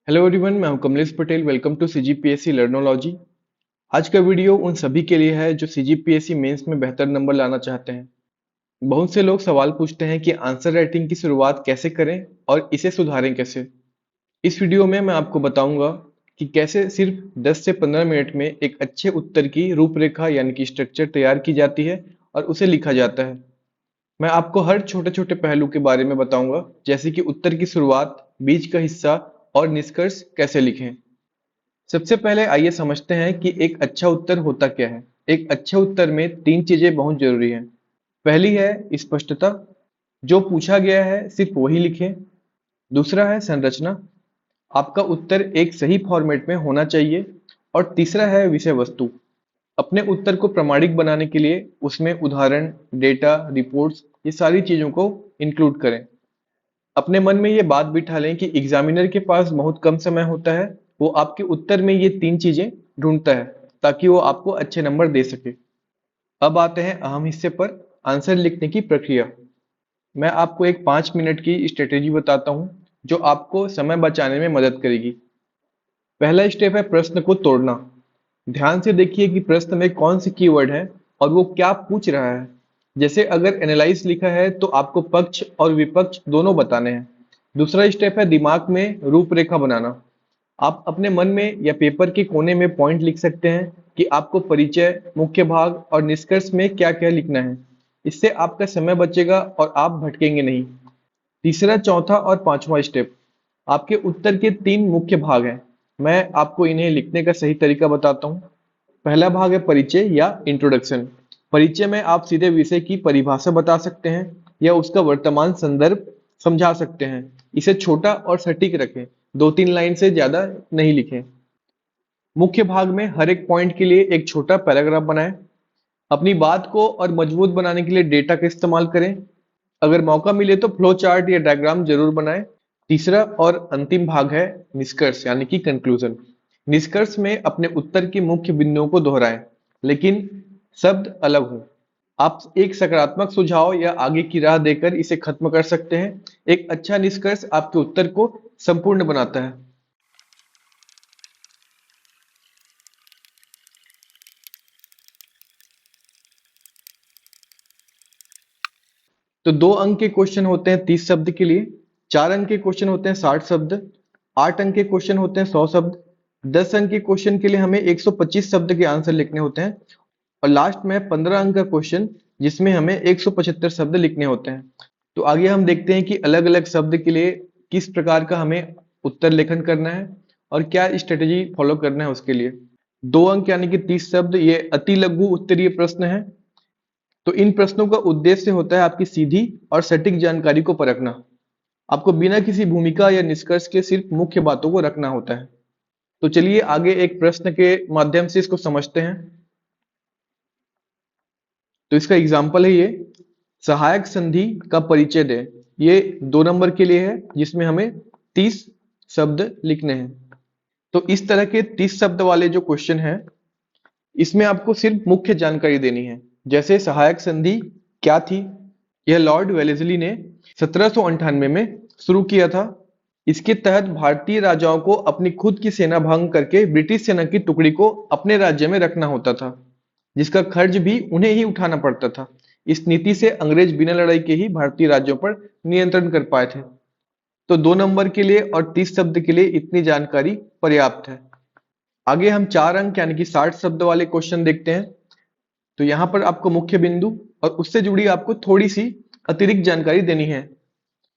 Hello everyone, मैं हूं Kamlesh Patel. Welcome to CGPSC Learnology. आज का वीडियो उन सभी के लिए है जो सीजीपीएससी मेंस में बेहतर नंबर लाना चाहते हैं। बहुत से लोग सवाल पूछते हैं कि आंसर राइटिंग की शुरुआत कैसे करें और इसे सुधारें कैसे। इस वीडियो में मैं आपको बताऊंगा कि कैसे सिर्फ 10 से 15 मिनट में एक अच्छे उत्तर की रूपरेखा यानी कि स्ट्रक्चर तैयार की जाती है और उसे लिखा जाता है। मैं आपको हर छोटे छोटे पहलू के बारे में बताऊंगा, जैसे कि उत्तर की शुरुआत, बीच का हिस्सा और निष्कर्ष कैसे लिखें। सबसे पहले आइए समझते हैं कि एक अच्छा उत्तर होता क्या है। एक अच्छे उत्तर में तीन चीजें बहुत जरूरी हैं। पहली है स्पष्टता, जो पूछा गया है सिर्फ वही लिखें। दूसरा है संरचना, आपका उत्तर एक सही फॉर्मेट में होना चाहिए। और तीसरा है विषय वस्तु, अपने उत्तर को प्रामाणिक बनाने के लिए उसमें उदाहरण, डेटा, रिपोर्ट्स, ये सारी चीजों को इंक्लूड करें। अपने मन में ये बात बिठा लें कि एग्जामिनर के पास बहुत कम समय होता है। वो आपके उत्तर में ये तीन चीजें ढूंढता है ताकि वो आपको अच्छे नंबर दे सके। अब आते हैं अहम हिस्से पर, आंसर लिखने की प्रक्रिया। मैं आपको एक 5 मिनट की स्ट्रेटेजी बताता हूँ जो आपको समय बचाने में मदद करेगी। पहला स्टेप है प्रश्न को तोड़ना। ध्यान से देखिए कि प्रश्न में कौन से कीवर्ड है और वो क्या पूछ रहा है। जैसे अगर एनालाइज लिखा है तो आपको पक्ष और विपक्ष दोनों बताने हैं। दूसरा स्टेप है दिमाग में रूपरेखा बनाना। आप अपने मन में या पेपर के कोने में पॉइंट लिख सकते हैं कि आपको परिचय, मुख्य भाग और निष्कर्ष में क्या क्या लिखना है। इससे आपका समय बचेगा और आप भटकेंगे नहीं। तीसरा, चौथा और पांचवा स्टेप, आपके उत्तर के तीन मुख्य भाग हैं। मैं आपको इन्हें लिखने का सही तरीका बताता हूँ। पहला भाग है परिचय या इंट्रोडक्शन। परिचय में आप सीधे विषय की परिभाषा बता सकते हैं या उसका वर्तमान संदर्भ समझा सकते हैं। इसे छोटा और सटीक रखें, 2-3 लाइन से ज्यादा नहीं लिखें। मुख्य भाग में हर एक पॉइंट के लिए एक छोटा पैराग्राफ बनाएं। अपनी बात को और मजबूत बनाने के लिए डेटा का इस्तेमाल करें। अगर मौका मिले तो फ्लो चार्ट या डायग्राम जरूर बनाएं। तीसरा और अंतिम भाग है निष्कर्ष यानी कि कंक्लूजन। निष्कर्ष में अपने उत्तर के मुख्य बिंदुओं को दोहराएं, लेकिन शब्द अलग हो। आप एक सकारात्मक सुझाव या आगे की राह देकर इसे खत्म कर सकते हैं। एक अच्छा निष्कर्ष आपके उत्तर को संपूर्ण बनाता है। तो 2 अंक के क्वेश्चन होते हैं 30 शब्द के लिए, 4 अंक के क्वेश्चन होते हैं 60 शब्द, 8 अंक के क्वेश्चन होते हैं 100 शब्द, 10 अंक के क्वेश्चन के लिए हमें 125 शब्द के आंसर लिखने होते हैं, और लास्ट में 15 अंक का क्वेश्चन जिसमें हमें 175 शब्द लिखने होते हैं। तो आगे हम देखते हैं कि अलग अलग शब्द के लिए किस प्रकार का हमें उत्तर लेखन करना है और क्या स्ट्रेटेजी फॉलो करना है उसके लिए। 2 अंक यानी कि 30 शब्द, ये अति लघु उत्तरीय प्रश्न है। तो इन प्रश्नों का उद्देश्य होता है आपकी सीधी और सटीक जानकारी को परखना। आपको बिना किसी भूमिका या निष्कर्ष के सिर्फ मुख्य बातों को रखना होता है। तो चलिए आगे एक प्रश्न के माध्यम से इसको समझते हैं। तो इसका एग्जाम्पल है ये, सहायक संधि का परिचय दें। ये 2 नंबर के लिए है जिसमें हमें 30 शब्द लिखने हैं। तो इस तरह के 30 शब्द वाले जो क्वेश्चन है, इसमें आपको सिर्फ मुख्य जानकारी देनी है। जैसे सहायक संधि क्या थी, यह लॉर्ड वेलेस्ली ने 1798 में शुरू किया था। इसके तहत भारतीय राजाओं को अपनी खुद की सेना भंग करके ब्रिटिश सेना की टुकड़ी को अपने राज्य में रखना होता था, जिसका खर्च भी उन्हें ही उठाना पड़ता था। इस नीति से अंग्रेज बिना लड़ाई के ही भारतीय राज्यों पर नियंत्रण कर पाए थे। तो 2 नंबर के लिए और 30 शब्द के लिए इतनी जानकारी पर्याप्त है। आगे हम 4 अंक यानी कि 60 शब्द वाले क्वेश्चन देखते हैं। तो यहाँ पर आपको मुख्य बिंदु और उससे जुड़ी आपको थोड़ी सी अतिरिक्त जानकारी देनी है।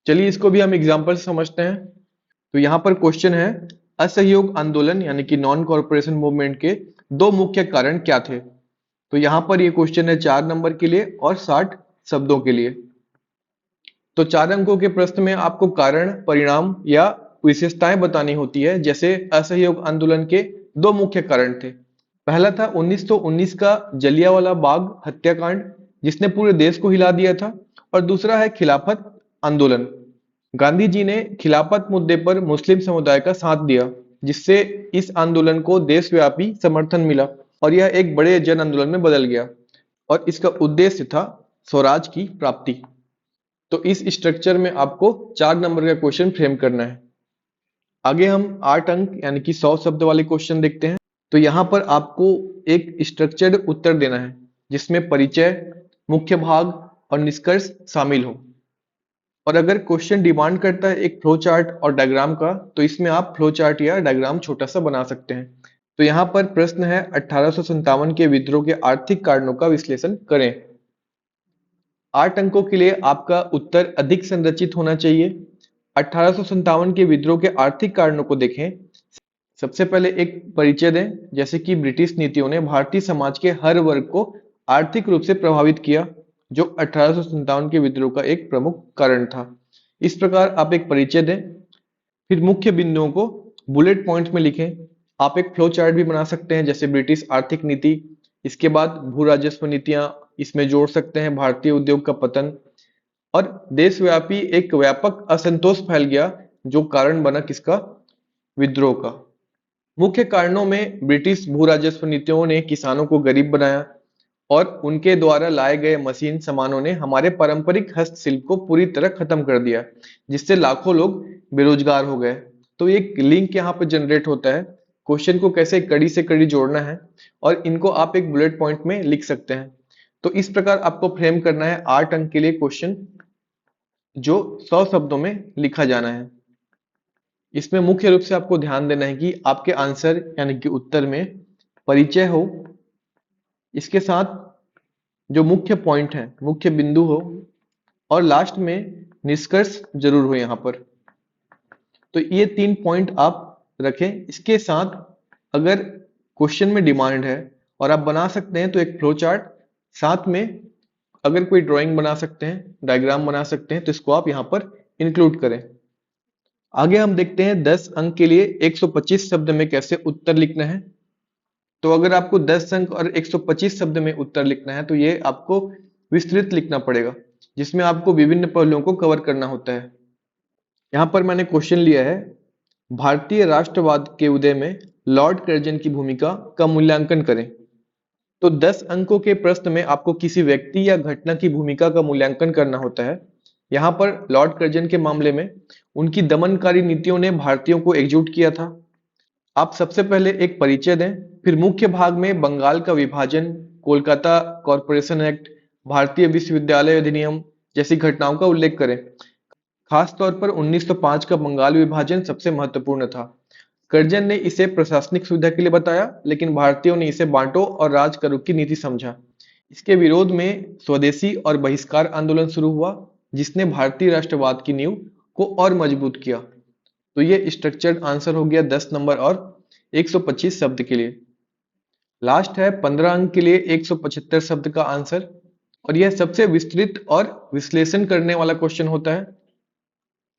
चलिए इसको भी हम एग्जाम्पल से समझते हैं। तो यहाँ पर क्वेश्चन है, असहयोग आंदोलन यानी कि नॉन कॉर्पोरेशन मूवमेंट के 2 मुख्य कारण क्या थे। तो यहाँ पर ये क्वेश्चन है 4 नंबर के लिए और 60 शब्दों के लिए। तो 4 अंकों के प्रश्न में आपको कारण, परिणाम या विशेषताएं बतानी होती है। जैसे असहयोग आंदोलन के 2 मुख्य कारण थे। पहला था 1919 का जलियांवाला बाग हत्याकांड, जिसने पूरे देश को हिला दिया था। और दूसरा है खिलाफत आंदोलन। गांधी जी ने खिलाफत मुद्दे पर मुस्लिम समुदाय का साथ दिया, जिससे इस आंदोलन को देशव्यापी समर्थन मिला और यह एक बड़े जन आंदोलन में बदल गया। और इसका उद्देश्य था स्वराज की प्राप्ति। तो इस स्ट्रक्चर में आपको 4 नंबर का क्वेश्चन फ्रेम करना है। आगे हम 8 अंक यानी कि 100 शब्द वाले क्वेश्चन देखते हैं। तो यहाँ पर आपको एक स्ट्रक्चर्ड उत्तर देना है जिसमें परिचय, मुख्य भाग और निष्कर्ष शामिल हो। और अगर क्वेश्चन डिमांड करता है एक फ्लो चार्ट और डायग्राम का, तो इसमें आप फ्लो चार्ट या डायग्राम छोटा सा बना सकते हैं। तो यहाँ पर प्रश्न है 1857 के विद्रोह के आर्थिक कारणों का विश्लेषण करें। 8 अंकों के लिए आपका उत्तर अधिक संरचित होना चाहिए। 1857 के विद्रोह के आर्थिक कारणों को देखें। सबसे पहले एक परिचय दें, जैसे कि ब्रिटिश नीतियों ने भारतीय समाज के हर वर्ग को आर्थिक रूप से प्रभावित किया, जो 1857 के विद्रोह का एक प्रमुख कारण था। इस प्रकार आप एक परिचय दें। फिर मुख्य बिंदुओं को बुलेट पॉइंट में लिखें। आप एक फ्लो चार्ट भी बना सकते हैं, जैसे ब्रिटिश आर्थिक नीति, इसके बाद भू राजस्व नीतियां इसमें जोड़ सकते हैं, भारतीय उद्योग का पतन, और देशव्यापी एक व्यापक असंतोष फैल गया जो कारण बना किसका, विद्रोह का। मुख्य कारणों में ब्रिटिश भू राजस्व नीतियों ने किसानों को गरीब बनाया और उनके द्वारा लाए गए मशीन सामानों ने हमारे पारंपरिक हस्तशिल्प को पूरी तरह खत्म कर दिया, जिससे लाखों लोग बेरोजगार हो गए। तो एक लिंक यहाँ पर जनरेट होता है, क्वेश्चन को कैसे कड़ी से कड़ी जोड़ना है, और इनको आप एक बुलेट पॉइंट में लिख सकते हैं। तो इस प्रकार आपको फ्रेम करना है 8 अंक के लिए क्वेश्चन, जो 100 शब्दों में लिखा जाना है। इसमें मुख्य रूप से आपको ध्यान देना है कि आपके आंसर यानी कि उत्तर में परिचय हो, इसके साथ जो मुख्य पॉइंट है, मुख्य बिंदु हो, और लास्ट में निष्कर्ष जरूर हो यहाँ पर। तो ये 3 पॉइंट आप रखें। इसके साथ अगर क्वेश्चन में डिमांड है और आप बना सकते हैं तो एक फ्लो चार्ट, साथ में अगर कोई ड्राइंग बना सकते हैं, डायग्राम बना सकते हैं, तो इसको आप यहाँ पर इंक्लूड करें। आगे हम देखते हैं 10 अंक के लिए 125 शब्द में कैसे उत्तर लिखना है। तो अगर आपको 10 अंक और 125 शब्द में उत्तर लिखना है, तो ये आपको विस्तृत लिखना पड़ेगा, जिसमें आपको विभिन्न पहलुओं को कवर करना होता है। यहाँ पर मैंने क्वेश्चन लिया है, भारतीय राष्ट्रवाद के उदय में लॉर्ड कर्जन की भूमिका का मूल्यांकन करें। तो 10 अंकों के प्रश्न में आपको किसी व्यक्ति या घटना की भूमिका का मूल्यांकन करना होता है। यहाँ पर लॉर्ड कर्जन के मामले में उनकी दमनकारी नीतियों ने भारतीयों को एकजुट किया था। आप सबसे पहले एक परिचय दें, फिर मुख्य भाग में बंगाल का विभाजन, कोलकाता कॉरपोरेशन एक्ट, भारतीय विश्वविद्यालय अधिनियम जैसी घटनाओं का उल्लेख करें। खास तौर पर 1905 का बंगाल विभाजन सबसे महत्वपूर्ण था। कर्जन ने इसे प्रशासनिक सुविधा के लिए बताया, लेकिन भारतीयों ने इसे बांटो और राज करो की नीति समझा। इसके विरोध में स्वदेशी और बहिष्कार आंदोलन शुरू हुआ, जिसने भारतीय राष्ट्रवाद की नींव को और मजबूत किया। तो ये स्ट्रक्चर्ड आंसर हो गया 10 नंबर और 125 शब्द के लिए। लास्ट है 15 अंक के लिए 175 शब्द का आंसर, और यह सबसे विस्तृत और विश्लेषण करने वाला क्वेश्चन होता है।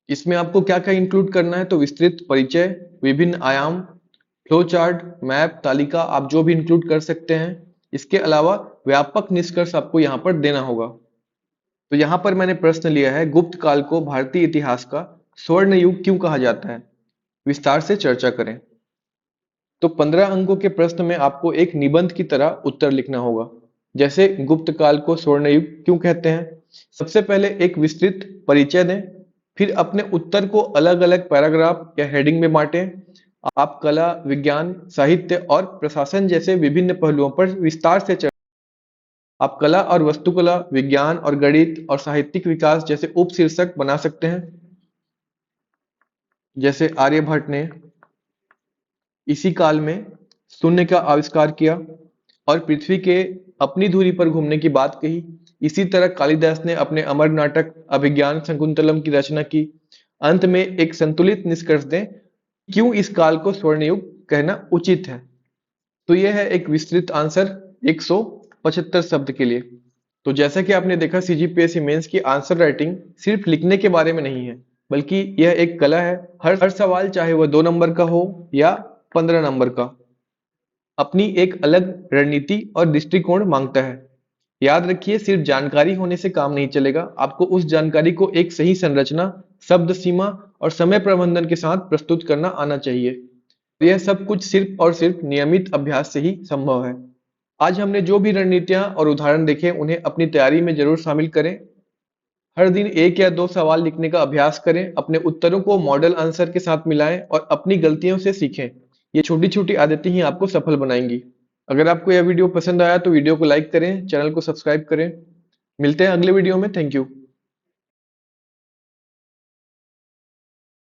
इसमें आपको क्या क्या इंक्लूड करना है, तो विस्तृत परिचय, विभिन्न आयाम, फ्लो चार्ट, मैप, तालिका, आप जो भी इंक्लूड कर सकते हैं। इसके अलावा व्यापक निष्कर्ष आपको यहाँ पर देना होगा। तो यहाँ पर मैंने प्रश्न लिया है, गुप्त काल को भारतीय इतिहास का स्वर्ण युग क्यों कहा जाता है, विस्तार से चर्चा करें। तो 15 अंकों के प्रश्न में आपको एक निबंध की तरह उत्तर लिखना होगा, जैसे गुप्त काल को स्वर्ण युग क्यों कहते हैं। सबसे पहले एक विस्तृत परिचय दें, फिर अपने उत्तर को अलग अलग पैराग्राफ या हेडिंग में बांटें। आप कला, विज्ञान, साहित्य और प्रशासन जैसे विभिन्न पहलुओं पर विस्तार से आप कला और वास्तुकला, विज्ञान और गणित और साहित्यिक विकास जैसे उपशीर्षक बना सकते हैं। जैसे आर्यभट्ट ने इसी काल में शून्य का आविष्कार किया और पृथ्वी के अपनी धुरी पर घूमने की बात कही। इसी तरह कालिदास ने अपने अमर नाटक अभिज्ञान शकुंतलम की रचना की। अंत में एक संतुलित निष्कर्ष दें क्यों इस काल को स्वर्ण युग कहना उचित है। तो यह है एक विस्तृत आंसर 175 शब्द के लिए। तो जैसा कि आपने देखा, सीजीपीएससी मेंस की आंसर राइटिंग सिर्फ लिखने के बारे में नहीं है, बल्कि यह एक कला है। हर सवाल, चाहे वह 2 नंबर का हो या 15 नंबर का, अपनी एक अलग रणनीति और दृष्टिकोण मांगता है। याद रखिए, सिर्फ जानकारी होने से काम नहीं चलेगा, आपको उस जानकारी को एक सही संरचना, शब्द सीमा और समय प्रबंधन के साथ प्रस्तुत करना आना चाहिए। यह सब कुछ सिर्फ और सिर्फ नियमित अभ्यास से ही संभव है। आज हमने जो भी रणनीतियां और उदाहरण देखे, उन्हें अपनी तैयारी में जरूर शामिल करें। हर दिन एक या दो सवाल लिखने का अभ्यास करें, अपने उत्तरों को मॉडल आंसर के साथ मिलाएं और अपनी गलतियों से सीखें। ये छोटी छोटी आदतें ही आपको सफल बनाएंगी। अगर आपको यह वीडियो पसंद आया तो वीडियो को लाइक करें, चैनल को सब्सक्राइब करें। मिलते हैं अगले वीडियो में। Thank you.